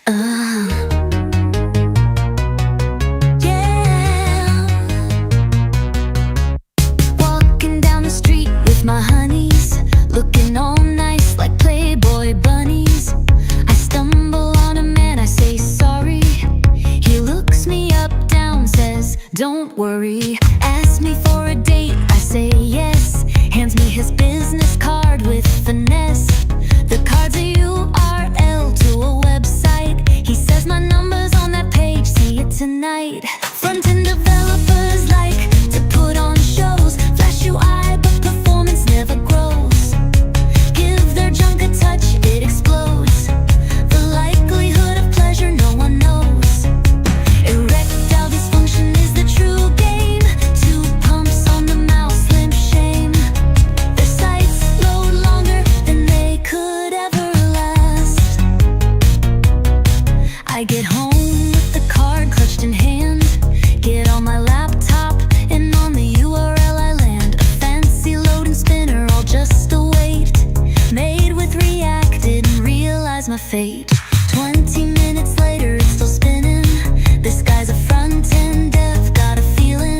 Yeah. Walking down the street with my honeys, looking all nice like Playboy bunnies. I stumble on a man, I say sorry. He looks me up, down, says, don't worry. Asks me for a date, I say yes. Hands me his business card with finesse. The card's a URL to a website. He says my number's on that page, see it tonight. Front-end developers like to put on shows, flash UI, but performance never grows. Give their junk a touch, it explodes. The likelihood of pleasure no one knows. Erectile dysfunction is the true game. 2 pumps on the mouse, limp shame. Their sites load longer than they could ever last. I get home with the card clutched in hand, get on my laptop, and on the URL I land. A fancy loading spinner, all just a wait. Made with React, didn't realize my fate. 20 minutes later, it's still spinning. This guy's a front-end dev, got a feeling.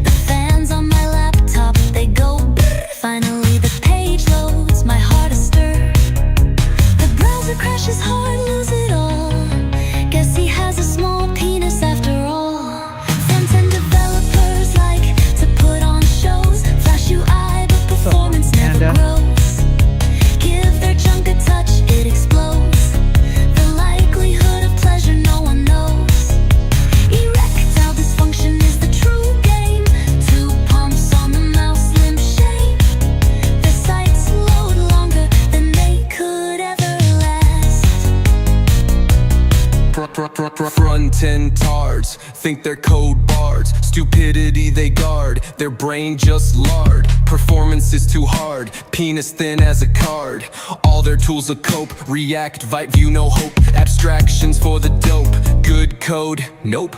The fans on my laptop, they go brrr. Finally the page loads, my heart astir. The browser crashes hard, lose it all. Guess he has a small penis after all. Front-end developers like to put on shows, flash UI, but performance never Panda? grows. Give their junk a touch, it explodes. The likelihood of pleasure no one knows. Erectile dysfunction is the true game. 2 pumps on the mouse, limp shame. The sites load longer than they could ever last. Front-end tards think they're code bards. Stupidity they guard, their brain just lard. Performance is too hard, penis thin as a card. All their tools a cope, React, Vite, Vue, no hope. Abstractions for the dope, good code, nope.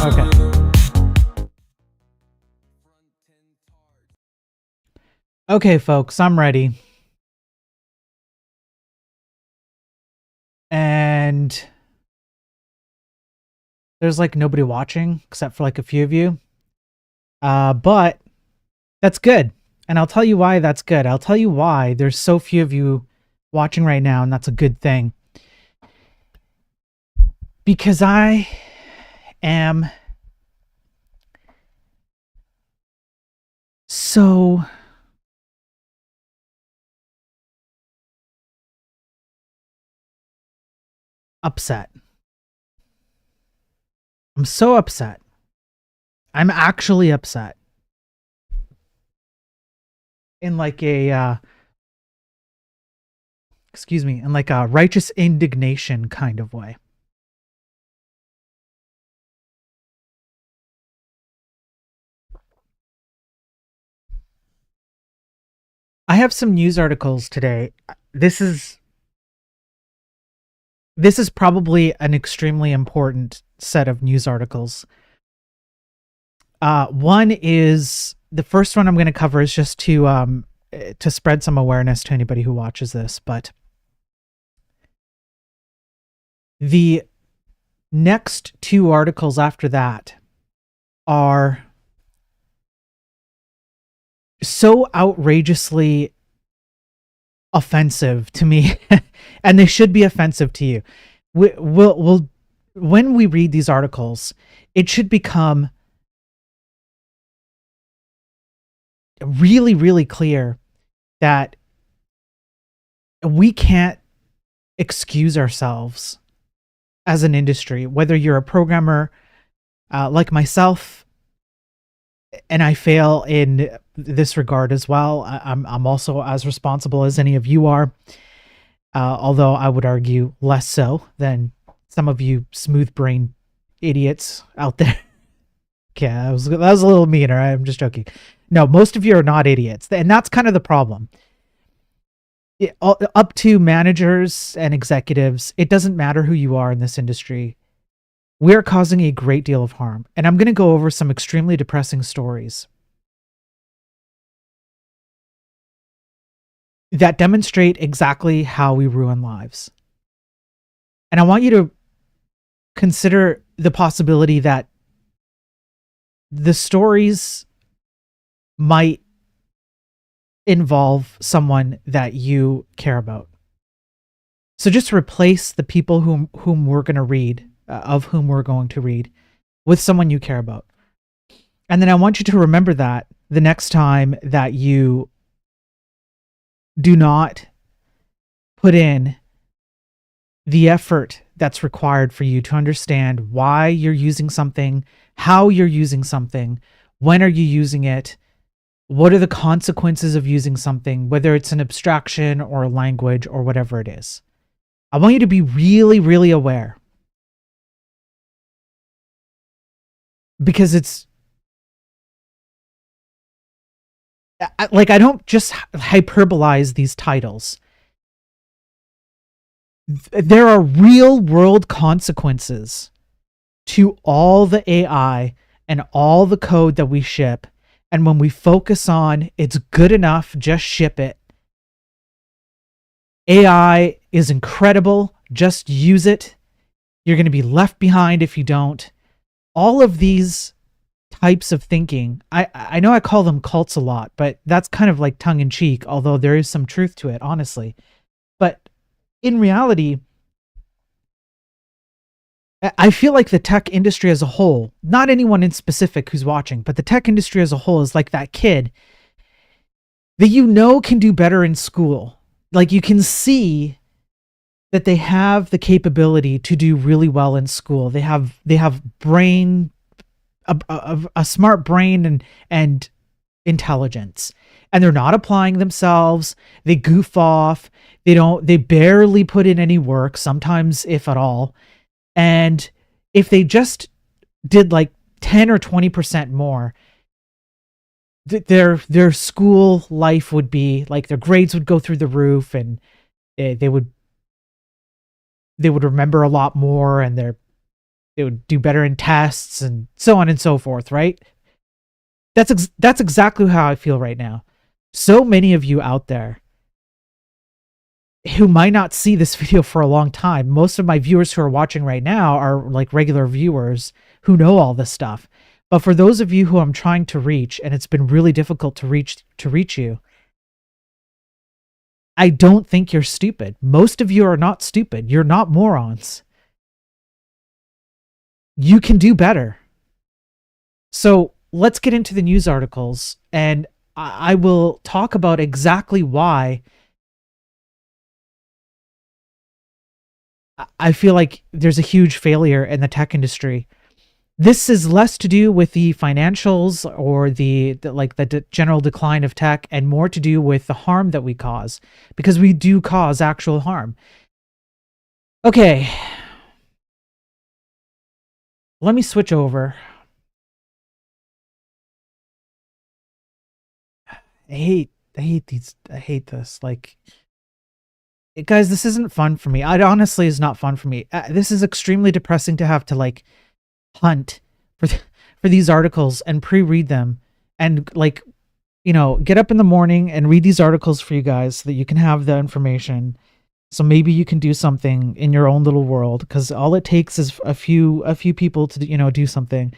Okay. Okay, folks, I'm ready. And there's like nobody watching except for like a few of you. But that's good. And I'll tell you why that's good. I'll tell you why there's so few of you watching right now, and that's a good thing. Because I am so upset. I'm so upset. I'm actually upset. In like a in like a righteous indignation kind of way. I have some news articles today. This is probably an extremely important set of news articles. One is, the first one I'm going to cover is just to spread some awareness to anybody who watches this, but the next 2 articles after that are so outrageously offensive to me, and they should be offensive to you. We'll when we read these articles, it should become really, really clear that we can't excuse ourselves as an industry, whether you're a programmer like myself, and I fail in this regard as well. I'm also as responsible as any of you are, although I would argue less so than some of you smooth-brained idiots out there. Okay, that was a little meaner. I'm just joking. No, most of you are not idiots. And that's kind of the problem. Up to managers and executives, it doesn't matter who you are in this industry. We're causing a great deal of harm. And I'm going to go over some extremely depressing stories that demonstrate exactly how we ruin lives. And I want you to consider the possibility that the stories might involve someone that you care about. So just replace the people whom we're going to read, of whom we're going to read, with someone you care about. And then I want you to remember that the next time that you do not put in the effort that's required for you to understand why you're using something, how you're using something, when are you using it, what are the consequences of using something, whether it's an abstraction or a language or whatever it is. I want you to be really, really aware. Because it's like, I don't just hyperbolize these titles. There are real world consequences to all the AI and all the code that we ship. And when we focus on it's good enough, just ship it. AI is incredible, just use it. You're going to be left behind if you don't. All of these types of thinking, I know I call them cults a lot, but that's kind of like tongue in cheek, although there is some truth to it, honestly. But in reality, I feel like the tech industry as a whole, not anyone in specific who's watching, but the tech industry as a whole is like that kid that you know can do better in school. Like, you can see that they have the capability to do really well in school. They have brain, a smart brain and intelligence, and they're not applying themselves. They goof off. They barely put in any work, sometimes if at all. And if they just did like 10 or 20% more, their school life would be like, their grades would go through the roof, and they would remember a lot more, and they would do better in tests, and so on and so forth, right? That's exactly how I feel right now. So many of you out there who might not see this video for a long time. Most of my viewers who are watching right now are like regular viewers who know all this stuff. But for those of you who I'm trying to reach, and it's been really difficult to reach you, I don't think you're stupid. Most of you are not stupid. You're not morons. You can do better. So let's get into the news articles, and I will talk about exactly why I feel like there's a huge failure in the tech industry. This is less to do with the financials or the general decline of tech, and more to do with the harm that we cause, because we do cause actual harm. Okay. Let me switch over. I hate this. Like, guys, this isn't fun for me. It honestly is not fun for me. This is extremely depressing to have to like hunt for these articles and pre-read them, and like, you know, get up in the morning and read these articles for you guys so that you can have the information. So maybe you can do something in your own little world, because all it takes is a few people to, you know, do something.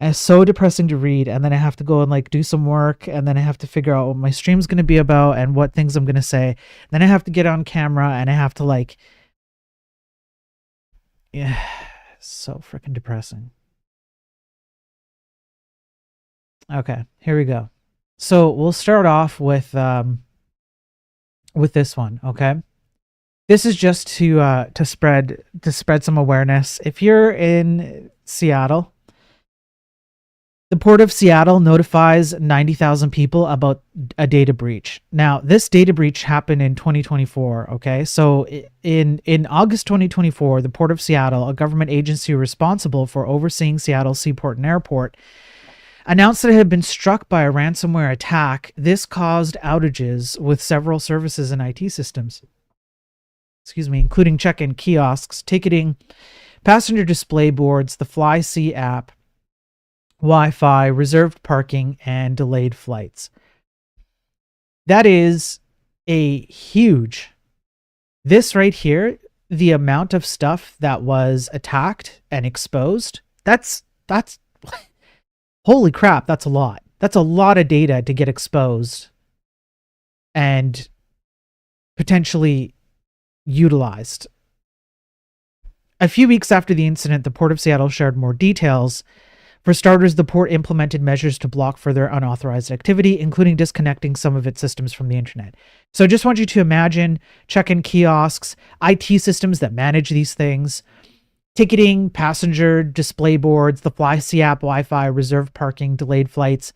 And it's so depressing to read, and then I have to go and like do some work, and then I have to figure out what my stream's going to be about and what things I'm going to say. Then I have to get on camera, and I have to like, yeah, so freaking depressing. Okay, here we go. So we'll start off with this one, okay? This is just to spread some awareness. If you're in Seattle, the Port of Seattle notifies 90,000 people about a data breach. Now, this data breach happened in 2024, okay? So in August 2024, the Port of Seattle, a government agency responsible for overseeing Seattle Seaport and Airport, notified 90,000 people about a data breach. Now, this data breach happened in 2024, okay? So in August 2024, the Port of Seattle, a government agency responsible for overseeing Seattle Seaport and Airport, announced that it had been struck by a ransomware attack. This caused outages with several services and IT systems, including check-in kiosks, ticketing, passenger display boards, the FlyC app, Wi-Fi, reserved parking, and delayed flights. That is a huge... This right here, the amount of stuff that was attacked and exposed, that's holy crap, that's a lot. That's a lot of data to get exposed and potentially utilized. A few weeks after the incident, the Port of Seattle shared more details. For starters, the port implemented measures to block further unauthorized activity, including disconnecting some of its systems from the internet. So I just want you to imagine check-in kiosks, IT systems that manage these things, ticketing, passenger display boards, the FlyC app, Wi-Fi, reserved parking, delayed flights.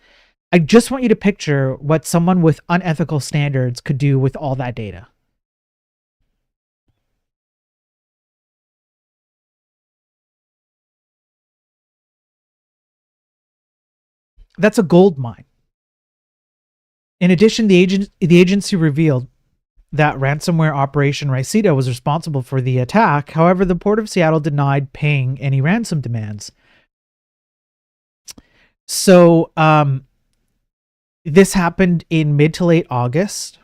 I just want you to picture what someone with unethical standards could do with all that data. That's a gold mine. In addition, the agency revealed that ransomware Operation Riceta was responsible for the attack. However, the Port of Seattle denied paying any ransom demands. So this happened in mid to late August,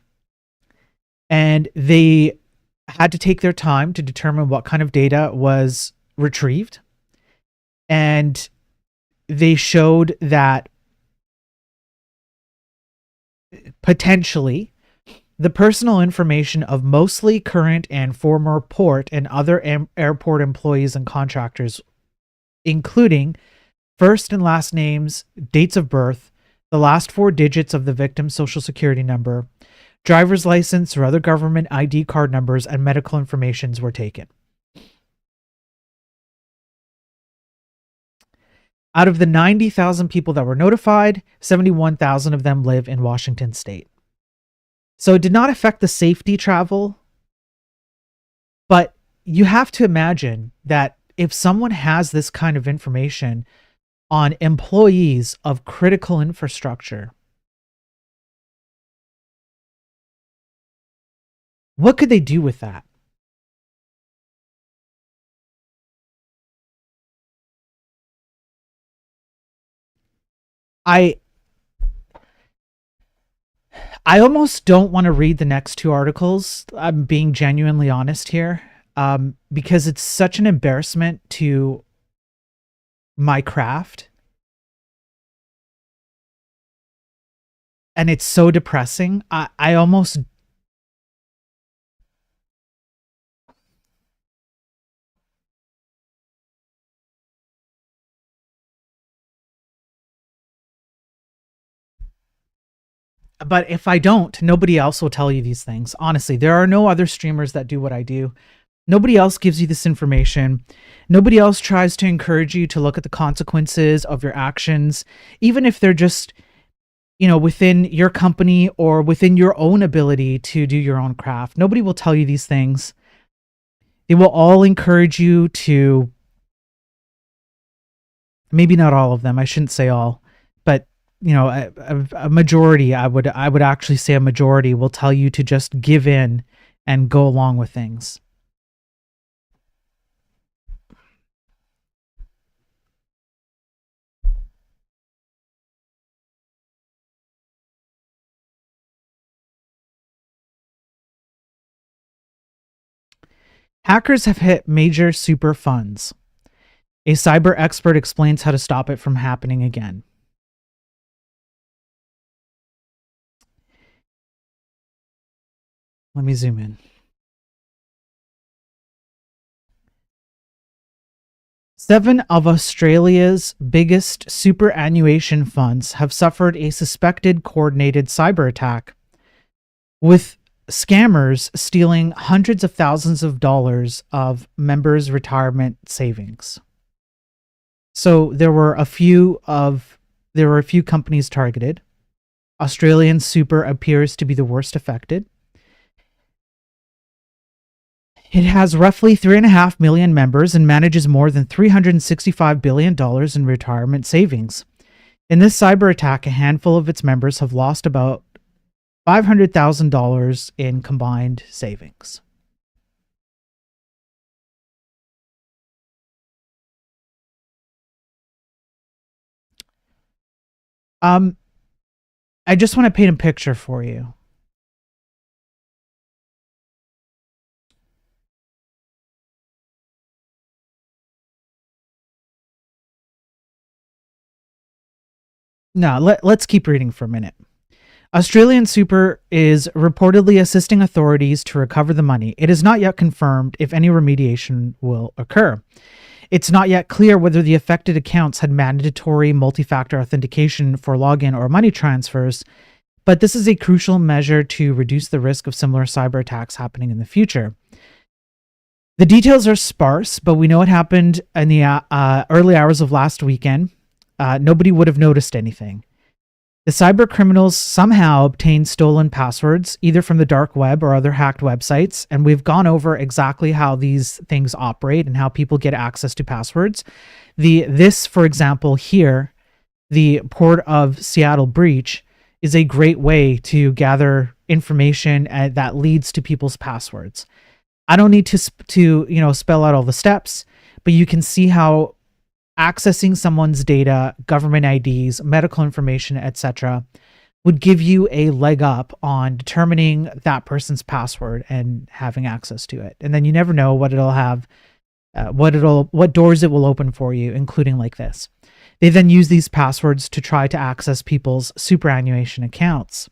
and they had to take their time to determine what kind of data was retrieved. And they showed that potentially the personal information of mostly current and former port and other airport employees and contractors, including first and last names, dates of birth, the last 4 digits of the victim's social security number, driver's license or other government ID card numbers, and medical informations were taken. Out of the 90,000 people that were notified, 71,000 of them live in Washington state. So it did not affect the safety travel, but you have to imagine that if someone has this kind of information on employees of critical infrastructure, what could they do with that? I almost don't want to read the next 2 articles. I'm being genuinely honest here, because it's such an embarrassment to my craft. And it's so depressing. I almost... But if I don't, nobody else will tell you these things. Honestly, there are no other streamers that do what I do. Nobody else gives you this information. Nobody else tries to encourage you to look at the consequences of your actions, even if they're just, within your company or within your own ability to do your own craft. Nobody will tell you these things. They will all encourage you to, maybe not all of them, I shouldn't say all, but a majority, I would actually say a majority will tell you to just give in and go along with things. Hackers have hit major super funds. A cyber expert explains how to stop it from happening again. Let me zoom in. 7 of Australia's biggest superannuation funds have suffered a suspected coordinated cyber attack, with scammers stealing hundreds of thousands of dollars of members' retirement savings. So there were a few companies targeted. Australian Super appears to be the worst affected. It has roughly 3.5 million members and manages more than $365 billion in retirement savings. In this cyber attack, a handful of its members have lost about $500,000 in combined savings. I just want to paint a picture for you. No, let's keep reading for a minute. Australian Super is reportedly assisting authorities to recover the money. It is not yet confirmed if any remediation will occur. It's not yet clear whether the affected accounts had mandatory multi-factor authentication for login or money transfers, but this is a crucial measure to reduce the risk of similar cyber attacks happening in the future. The details are sparse, but we know it happened in the early hours of last weekend. Nobody would have noticed anything. The cyber criminals somehow obtained stolen passwords, either from the dark web or other hacked websites, and we've gone over exactly how these things operate and how people get access to passwords. This, for example, here, the Port of Seattle breach, is a great way to gather information that leads to people's passwords. I don't need to spell out all the steps, but you can see how accessing someone's data, government IDs, medical information, etc., would give you a leg up on determining that person's password and having access to it. And then you never know what it'll have, what doors it will open for you, including like this. They then use these passwords to try to access people's superannuation accounts.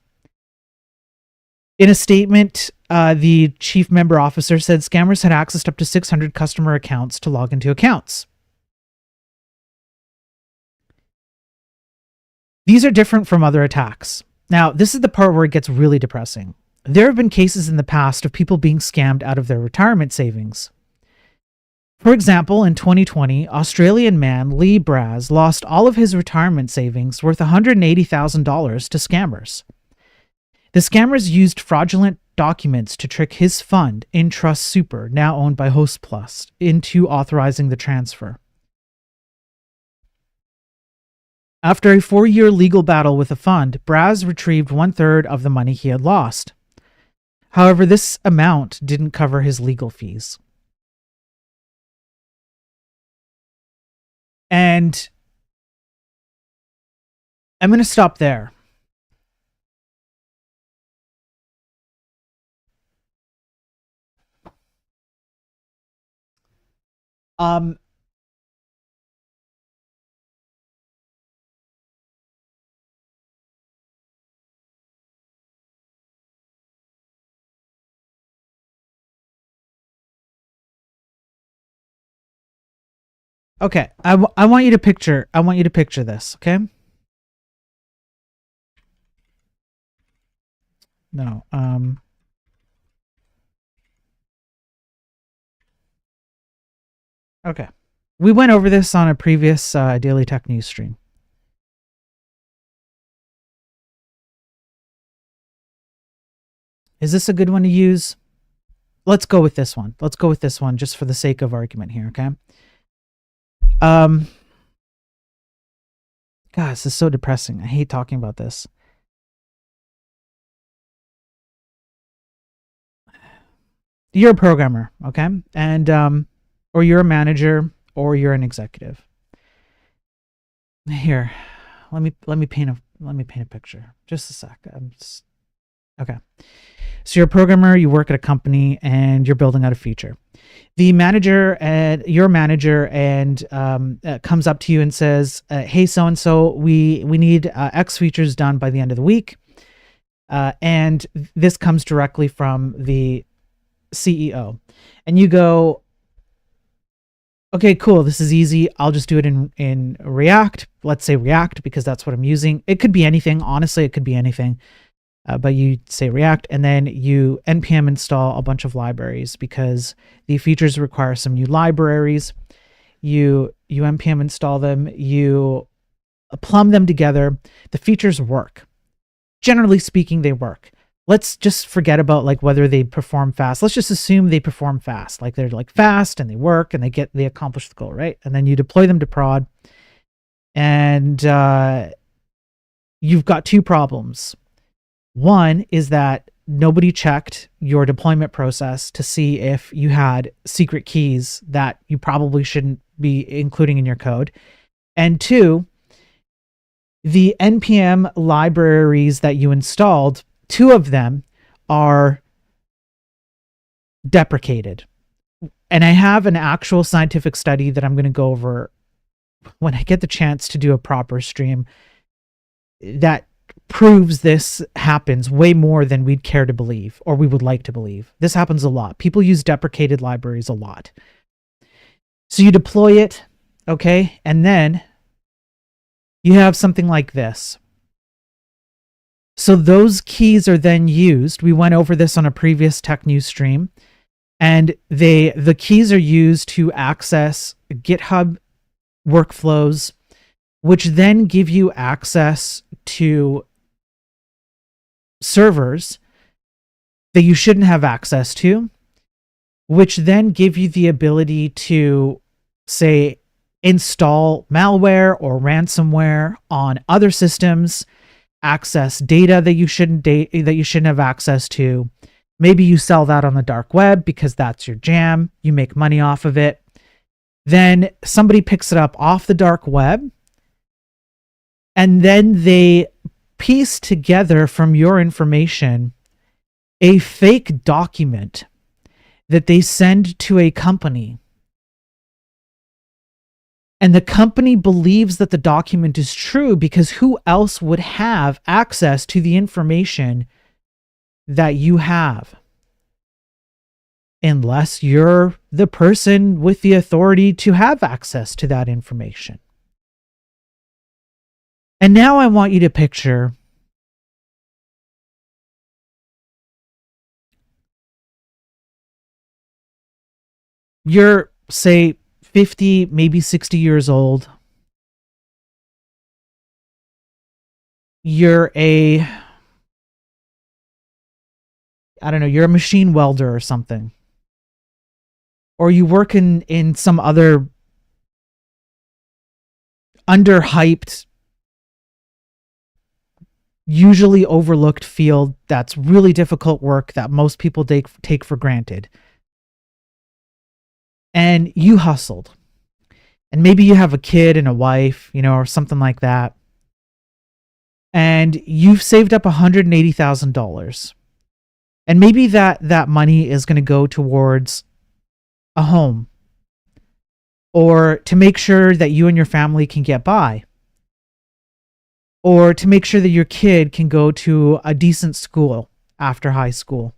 In a statement, the chief member officer said scammers had accessed up to 600 customer accounts to log into accounts. These are different from other attacks. Now, this is the part where it gets really depressing. There have been cases in the past of people being scammed out of their retirement savings. For example, in 2020, Australian man Lee Braz lost all of his retirement savings worth $180,000 to scammers. The scammers used fraudulent documents to trick his fund, Intrust Super, now owned by Hostplus, into authorizing the transfer. After a 4-year legal battle with the fund, Braz retrieved 1/3 of the money he had lost. However, this amount didn't cover his legal fees. And I'm going to stop there. Okay, I want you to picture this, okay? No, okay. We went over this on a previous Daily Tech News stream. Is this a good one to use? Let's go with this one. Let's go with this one just for the sake of argument here, okay? God, this is so depressing. I hate talking about this. You're a programmer, okay? And or you're a manager or you're an executive. Here, let me paint a picture. Just a sec. Okay. So you're a programmer, you work at a company, and you're building out a feature. The manager and your manager comes up to you and says, "Hey, so and so, we need X features done by the end of the week," and this comes directly from the CEO, and you go, "Okay, cool. This is easy. I'll just do it in React. Let's say React because that's what I'm using. It could be anything. Honestly, it could be anything." But you say React, and then you npm install a bunch of libraries because the features require some new libraries. You npm install them, you plumb them together. The features work. Generally speaking, they work. Let's just forget about like whether they perform fast. Let's just assume they perform fast, like they're like fast and they work and they accomplish the goal, right? And then you deploy them to prod, and you've got two problems. One is that nobody checked your deployment process to see if you had secret keys that you probably shouldn't be including in your code. And two, the NPM libraries that you installed, two of them are deprecated. And I have an actual scientific study that I'm going to go over when I get the chance to do a proper stream that proves this happens way more than we'd care to believe or we would like to believe. This happens a lot. People use deprecated libraries a lot. So you deploy it, okay? And then you have something like this. So those keys are then used. We went over this on a previous Tech News stream. And the keys are used to access GitHub workflows, which then give you access to servers that you shouldn't have access to, which then give you the ability to, say, install malware or ransomware on other systems, access data that you shouldn't have access to. Maybe you sell that on the dark web because that's your jam. You make money off of it. Then somebody picks it up off the dark web, and then they piece together from your information a fake document that they send to a company. And the company believes that the document is true because who else would have access to the information that you have? Unless you're the person with the authority to have access to that information. And now I want you to picture you're, say, 50, maybe 60 years old. You're a machine welder or something. Or you work in some other underhyped, usually overlooked field that's really difficult work that most people take for granted. And you hustled. And maybe you have a kid and a wife, or something like that. And you've saved up $180,000. And maybe that money is going to go towards a home, or to make sure that you and your family can get by, or to make sure that your kid can go to a decent school after high school.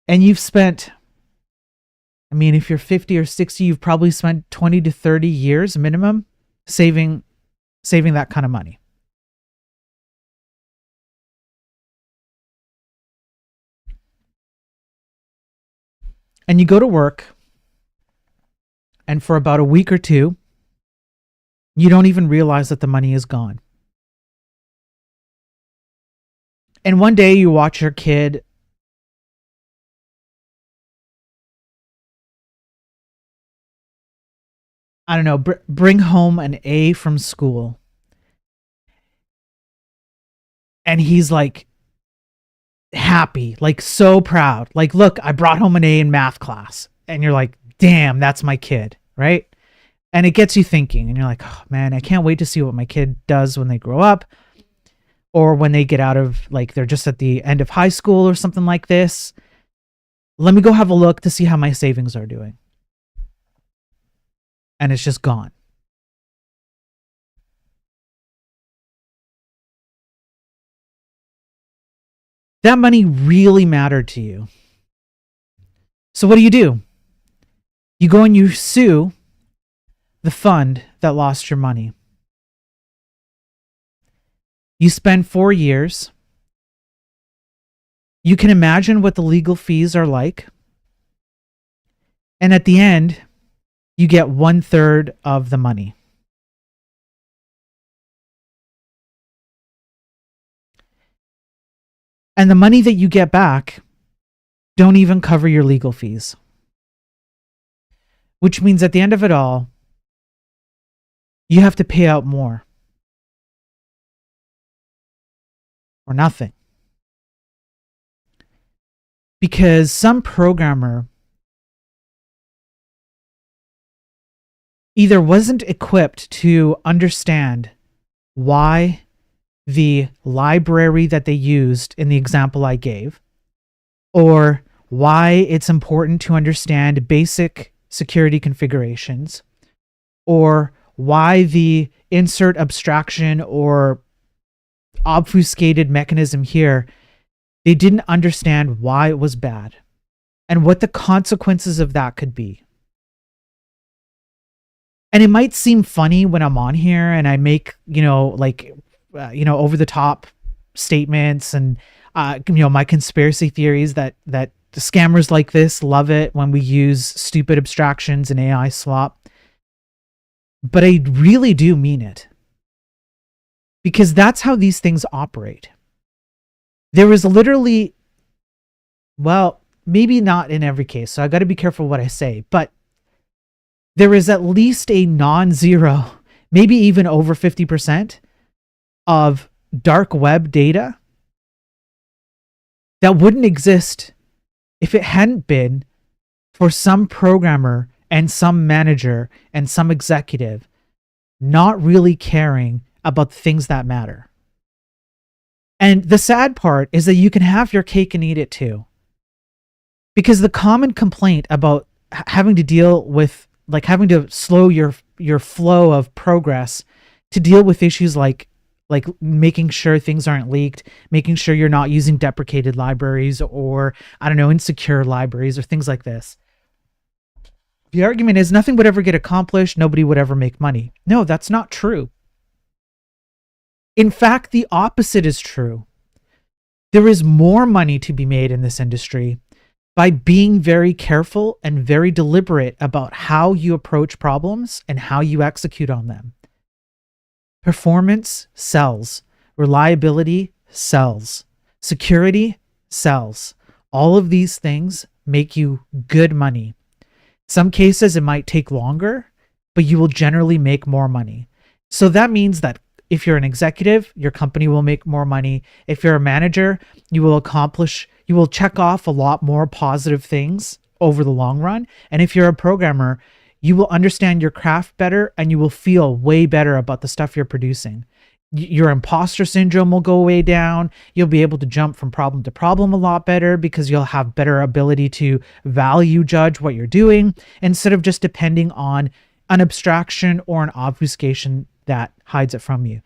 And you've spent, if you're 50 or 60, you've probably spent 20 to 30 years minimum saving that kind of money. And you go to work, and for about a week or two, you don't even realize that the money is gone. And one day you watch your kid bring home an A from school. And he's like happy, like so proud. Like, look, I brought home an A in math class. And you're like, damn, that's my kid, right? And it gets you thinking, and you're like, oh man, I can't wait to see what my kid does when they grow up, or when they get out of, like, they're just at the end of high school or something like this. Let me go have a look to see how my savings are doing. And it's just gone. That money really mattered to you. So what do? You go and you sue the fund that lost your money. You spend 4 years. You can imagine what the legal fees are like. And at the end, you get 1/3 of the money. And the money that you get back don't even cover your legal fees. Which means at the end of it all, you have to pay out more or nothing. Because some programmer either wasn't equipped to understand why the library that they used in the example I gave, or why it's important to understand basic security configurations, or why the insert abstraction or obfuscated mechanism here, they didn't understand why it was bad and what the consequences of that could be. And it might seem funny when I'm on here and I make, over the top statements and, my conspiracy theories that the scammers like this love it when we use stupid abstractions and AI slop. But I really do mean it. Because that's how these things operate. There is literally, well, maybe not in every case, so I got to be careful what I say, but there is at least a non-zero, maybe even over 50% of dark web data that wouldn't exist if it hadn't been for some programmer and some manager and some executive not really caring about the things that matter. And the sad part is that you can have your cake and eat it too. Because the common complaint about having to deal with, like, having to slow your flow of progress to deal with issues like making sure things aren't leaked, making sure you're not using deprecated libraries or, I don't know, insecure libraries or things like this. The argument is nothing would ever get accomplished, nobody would ever make money. No, that's not true. In fact, the opposite is true. There is more money to be made in this industry by being very careful and very deliberate about how you approach problems and how you execute on them. Performance sells. Reliability sells. Security sells. All of these things make you good money. Some cases it might take longer, but you will generally make more money. So that means that if you're an executive, your company will make more money. If you're a manager, you will check off a lot more positive things over the long run. And if you're a programmer, you will understand your craft better and you will feel way better about the stuff you're producing. Your imposter syndrome will go way down. You'll be able to jump from problem to problem a lot better because you'll have better ability to value judge what you're doing instead of just depending on an abstraction or an obfuscation that hides it from you.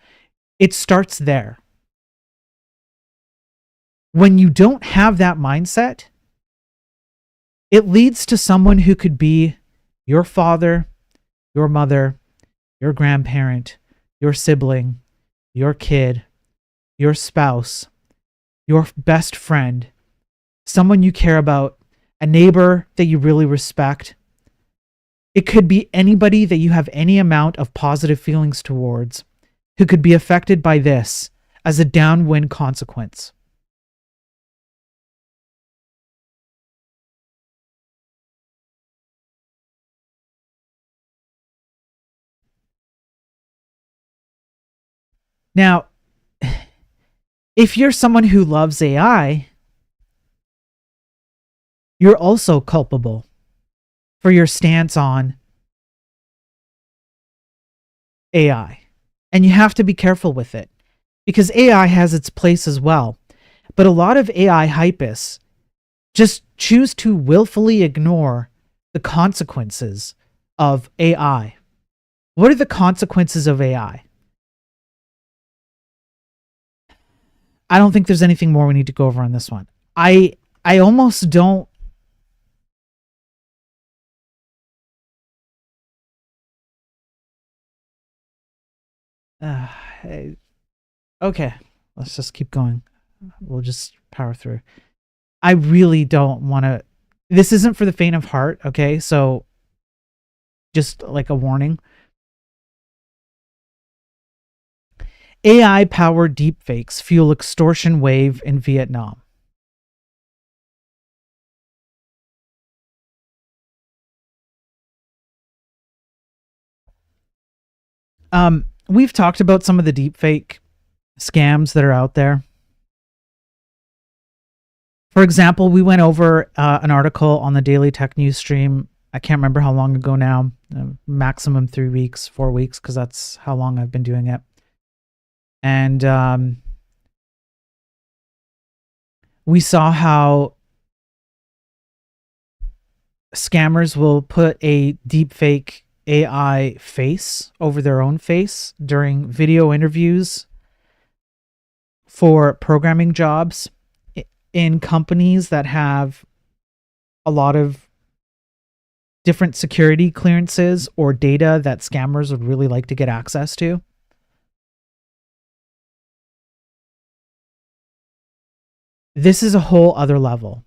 It starts there. When you don't have that mindset, it leads to someone who could be your father, your mother, your grandparent, your sibling, your kid, your spouse, your best friend, someone you care about, a neighbor that you really respect. It could be anybody that you have any amount of positive feelings towards who could be affected by this as a downwind consequence. Now, if you're someone who loves AI, you're also culpable for your stance on AI. And you have to be careful with it because AI has its place as well. But a lot of AI hypists just choose to willfully ignore the consequences of AI. What are the consequences of AI? I don't think there's anything more we need to go over on this one. I almost don't. Okay, let's just keep going. We'll just power through. I really don't want to. This isn't for the faint of heart, okay? So, just like a warning. AI-powered deepfakes fuel extortion wave in Vietnam. We've talked about some of the deepfake scams that are out there. For example, we went over an article on the Daily Tech News stream. I can't remember how long ago now, maximum 3 weeks, 4 weeks, because that's how long I've been doing it. And we saw how scammers will put a deepfake AI face over their own face during video interviews for programming jobs in companies that have a lot of different security clearances or data that scammers would really like to get access to. This is a whole other level.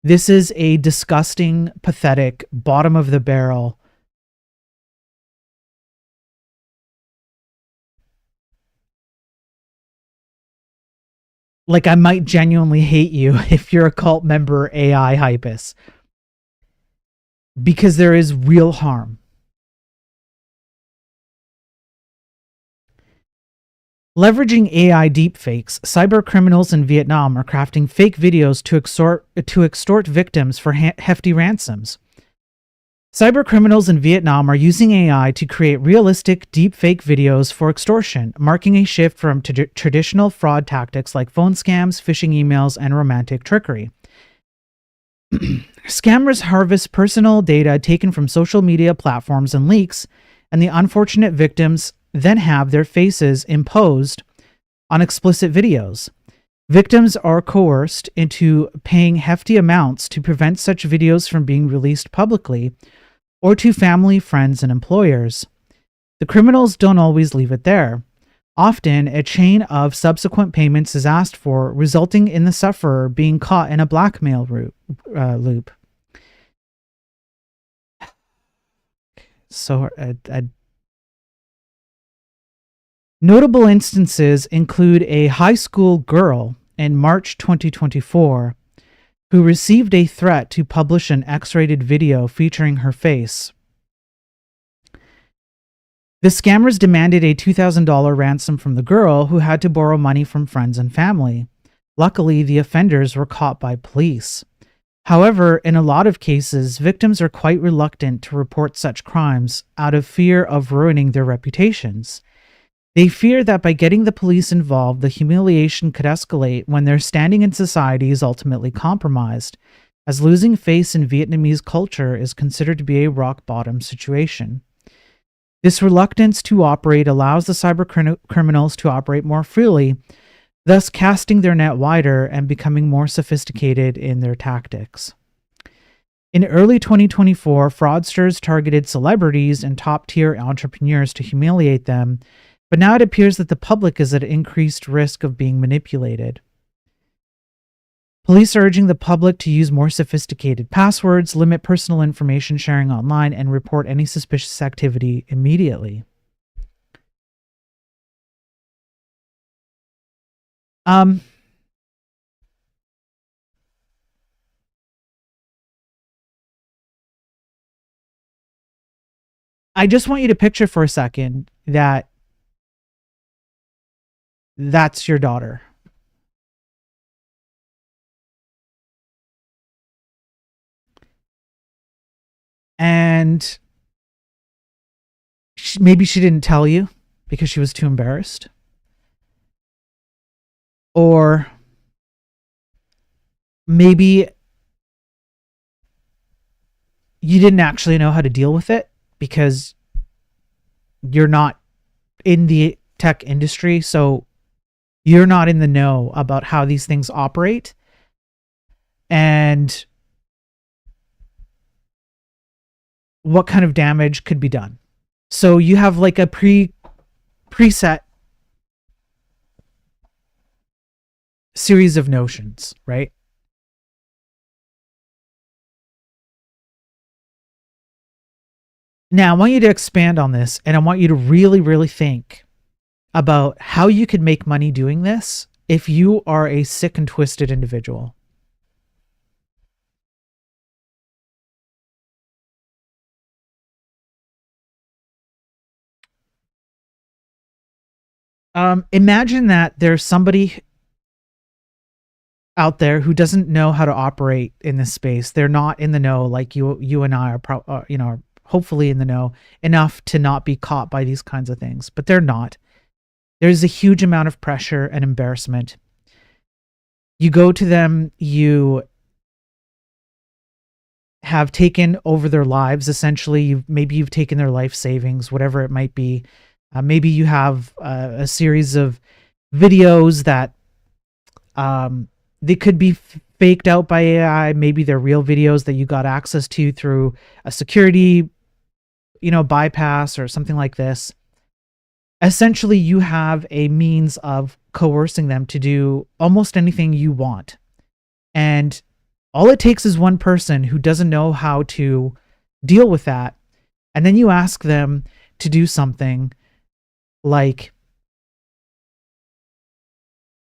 This is a disgusting, pathetic, bottom of the barrel. Like, I might genuinely hate you if you're a cult member AI hypus. Because there is real harm. Leveraging AI deepfakes, cyber criminals in Vietnam are crafting fake videos to extort victims for hefty ransoms. Cyber criminals in Vietnam are using AI to create realistic deepfake videos for extortion, marking a shift from traditional fraud tactics like phone scams, phishing emails, and romantic trickery. Scammers harvest personal data taken from social media platforms and leaks, and the unfortunate victims then have their faces imposed on explicit videos. Victims are coerced into paying hefty amounts to prevent such videos from being released publicly or to family, friends, and employers. The criminals don't always leave it there. Often, a chain of subsequent payments is asked for, resulting in the sufferer being caught in a blackmail loop. So, notable instances include a high school girl in March 2024 who received a threat to publish an X-rated video featuring her face. The scammers demanded a $2,000 ransom from the girl, who had to borrow money from friends and family. Luckily, the offenders were caught by police. However, in a lot of cases, victims are quite reluctant to report such crimes out of fear of ruining their reputations. They fear that by getting the police involved, the humiliation could escalate when their standing in society is ultimately compromised, as losing face in Vietnamese culture is considered to be a rock-bottom situation. This reluctance to operate allows the cyber criminals to operate more freely, thus casting their net wider and becoming more sophisticated in their tactics. In early 2024, fraudsters targeted celebrities and top-tier entrepreneurs to humiliate them, but now it appears that the public is at increased risk of being manipulated. Police are urging the public to use more sophisticated passwords, limit personal information sharing online, and report any suspicious activity immediately. I just want you to picture for a second that that's your daughter. And maybe she didn't tell you because she was too embarrassed. Or maybe you didn't actually know how to deal with it because you're not in the tech industry, so you're not in the know about how these things operate. And what kind of damage could be done. So you have like a preset series of notions, right? Now I want you to expand on this, and I want you to really, really think about how you could make money doing this if you are a sick and twisted individual. Imagine that there's somebody out there who doesn't know how to operate in this space. They're not in the know like you and I are, are hopefully in the know enough to not be caught by these kinds of things, but they're not. There's a huge amount of pressure and embarrassment. You go to them, you have taken over their lives. Essentially, maybe you've taken their life savings, whatever it might be. Maybe you have a series of videos that they could be faked out by AI. Maybe they're real videos that you got access to through a security, bypass or something like this. Essentially, you have a means of coercing them to do almost anything you want. And all it takes is one person who doesn't know how to deal with that. And then you ask them to do something like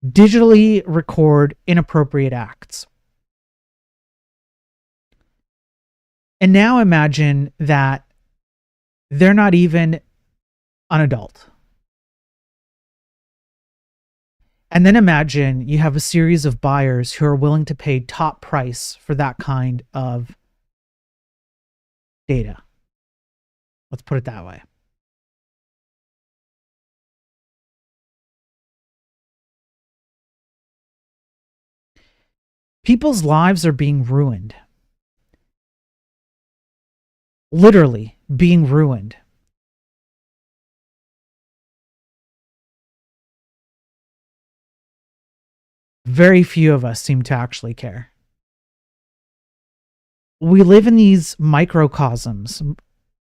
digitally record inappropriate acts. And now imagine that they're not even an adult. And then imagine you have a series of buyers who are willing to pay top price for that kind of data. Let's put it that way. People's lives are being ruined. Literally being ruined. Very few of us seem to actually care. We live in these microcosms,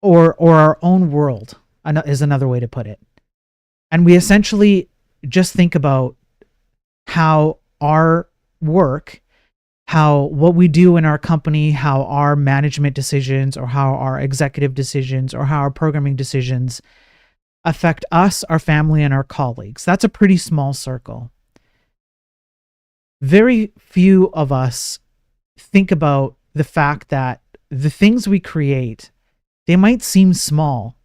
or our own world, is another way to put it. And we essentially just think about how our work, how what we do in our company, how our management decisions, or how our executive decisions, or how our programming decisions affect us, our family, and our colleagues. That's a pretty small circle. Very few of us think about the fact that the things we create, they might seem small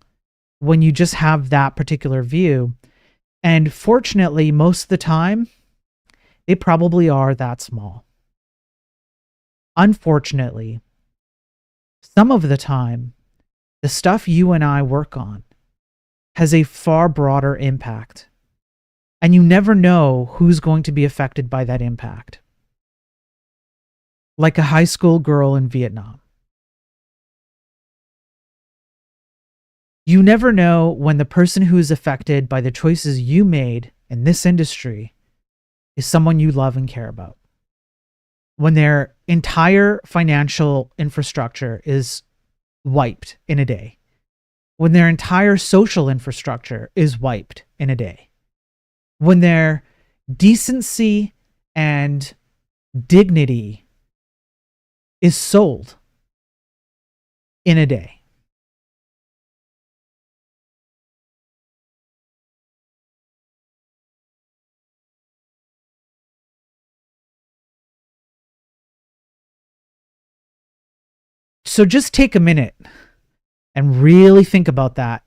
when you just have that particular view. And fortunately, most of the time, they probably are that small. Unfortunately, some of the time, the stuff you and I work on has a far broader impact. And you never know who's going to be affected by that impact. Like a high school girl in Vietnam. You never know when the person who is affected by the choices you made in this industry is someone you love and care about. When their entire financial infrastructure is wiped in a day. When their entire social infrastructure is wiped in a day. When their decency and dignity is sold in a day. So just take a minute and really think about that.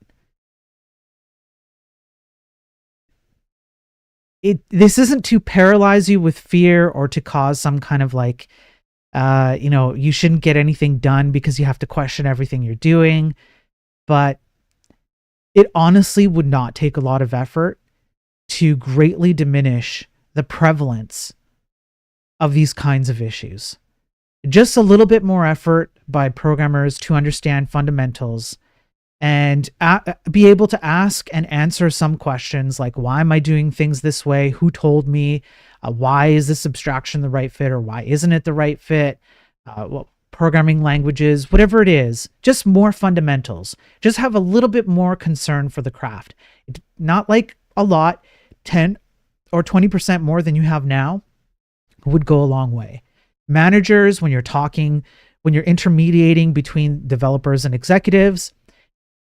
This isn't to paralyze you with fear or to cause some kind of like, you shouldn't get anything done because you have to question everything you're doing. But it honestly would not take a lot of effort to greatly diminish the prevalence of these kinds of issues. Just a little bit more effort by programmers to understand fundamentals and be able to ask and answer some questions like, why am I doing things this way? Who told me? Why is this abstraction the right fit, or why isn't it the right fit? Programming languages, whatever it is, just more fundamentals. Just have a little bit more concern for the craft. Not like a lot, 10 or 20% more than you have now would go a long way. Managers, when you're intermediating between developers and executives,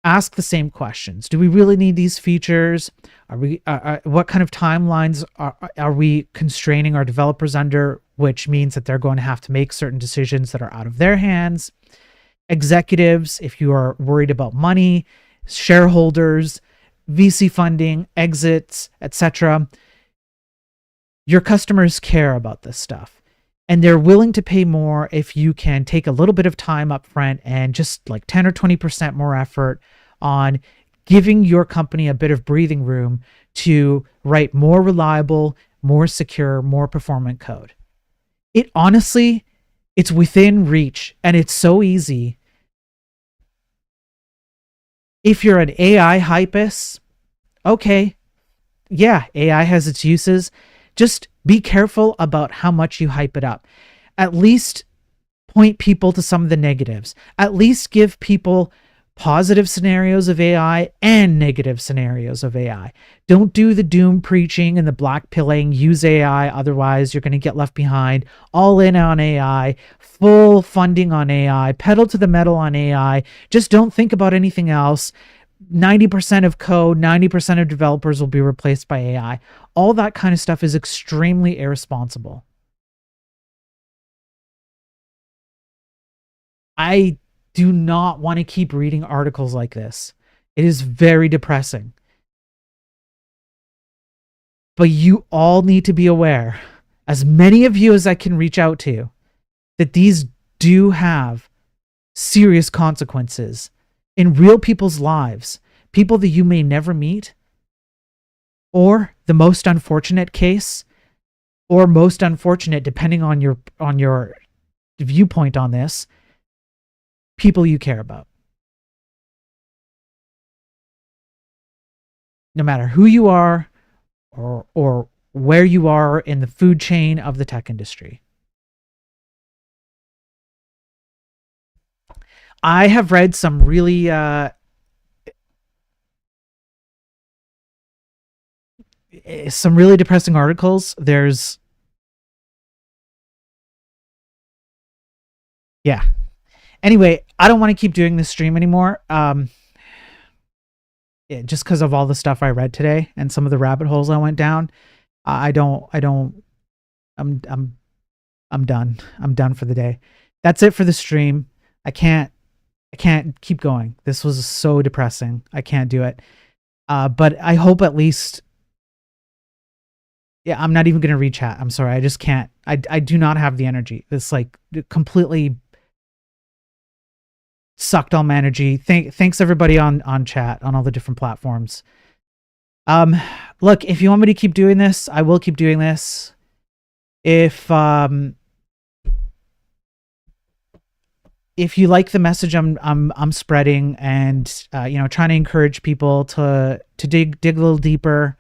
ask the same questions. Do we really need these features? What kind of timelines are we constraining our developers under, which means that they're going to have to make certain decisions that are out of their hands? Executives, if you are worried about money, shareholders, VC funding, exits, etc. Your customers care about this stuff, and they're willing to pay more if you can take a little bit of time up front and just like 10 or 20% more effort on giving your company a bit of breathing room to write more reliable, more secure, more performant code. It honestly, it's within reach, and it's so easy. If you're an AI hypist, okay, yeah, AI has its uses. Just be careful about how much you hype it up. At least point people to some of the negatives. At least give people positive scenarios of AI and negative scenarios of AI. Don't do the doom preaching and the black pilling, use AI, otherwise you're going to get left behind. All in on AI, full funding on AI, pedal to the metal on AI. Just don't think about anything else. 90% of code, 90% of developers will be replaced by AI. All that kind of stuff is extremely irresponsible. I do not want to keep reading articles like this. It is very depressing. But you all need to be aware, as many of you as I can reach out to, that these do have serious consequences in real people's lives, people that you may never meet, or the most unfortunate case, or most unfortunate, depending on your viewpoint on this, people you care about. No matter who you are or where you are in the food chain of the tech industry. I have read some really depressing articles. Yeah. Anyway, I don't want to keep doing this stream anymore. Just because of all the stuff I read today and some of the rabbit holes I went down. I'm done. I'm done for the day. That's it for the stream. I can't keep going. This was so depressing. I can't do it. But I hope at least, yeah, I'm not even going to read chat. I'm sorry. I just can't. I do not have the energy. This like completely sucked all my energy. Thanks everybody on chat, on all the different platforms. Look, if you want me to keep doing this, I will keep doing this. If you like the message I'm spreading, and trying to encourage people to dig a little deeper,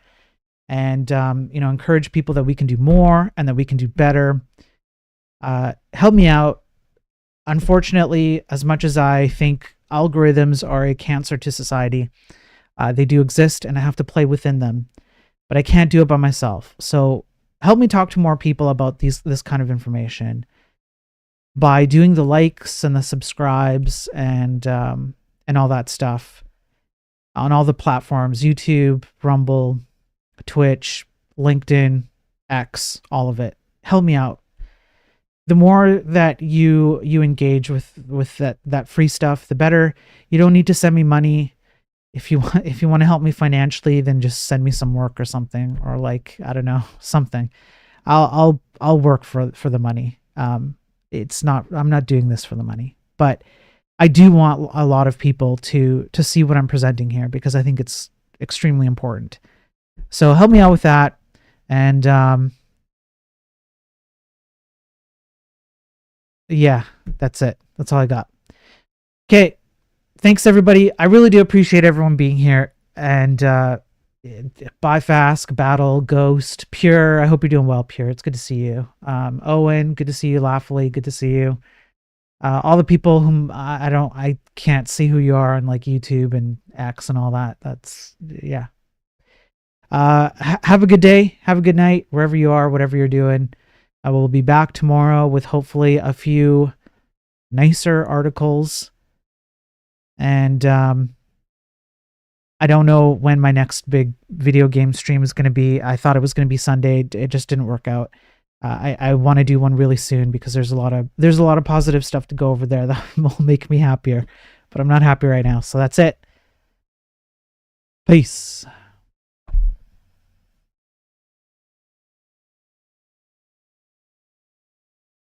and encourage people that we can do more and that we can do better, help me out. Unfortunately, as much as I think algorithms are a cancer to society, they do exist, and I have to play within them, but I can't do it by myself. So help me talk to more people about this kind of information by doing the likes and the subscribes and all that stuff on all the platforms: YouTube, Rumble, Twitch, LinkedIn, X, all of it. Help me out. The more that you engage with that free stuff, the better. You don't need to send me money. If you want to help me financially, then just send me some work or something, or like, I don't know, something. I'll work for the money. I'm not doing this for the money, but I do want a lot of people to see what I'm presenting here, because I think it's extremely important. So help me out with that. And yeah, that's it. That's all I got. Okay. Thanks everybody. I really do appreciate everyone being here. And Byfask, Battle, Ghost, Pure. I hope you're doing well, Pure. It's good to see you. Owen, good to see you. Laughly, good to see you. All the people whom I can't see who you are on like YouTube and X and all that. That's, yeah. Have a good day. Have a good night, wherever you are, whatever you're doing. I will be back tomorrow with hopefully a few nicer articles. And I don't know when my next big video game stream is going to be. I thought it was going to be Sunday. It just didn't work out. I want to do one really soon, because there's a lot of positive stuff to go over there that will make me happier. But I'm not happy right now. So that's it. Peace.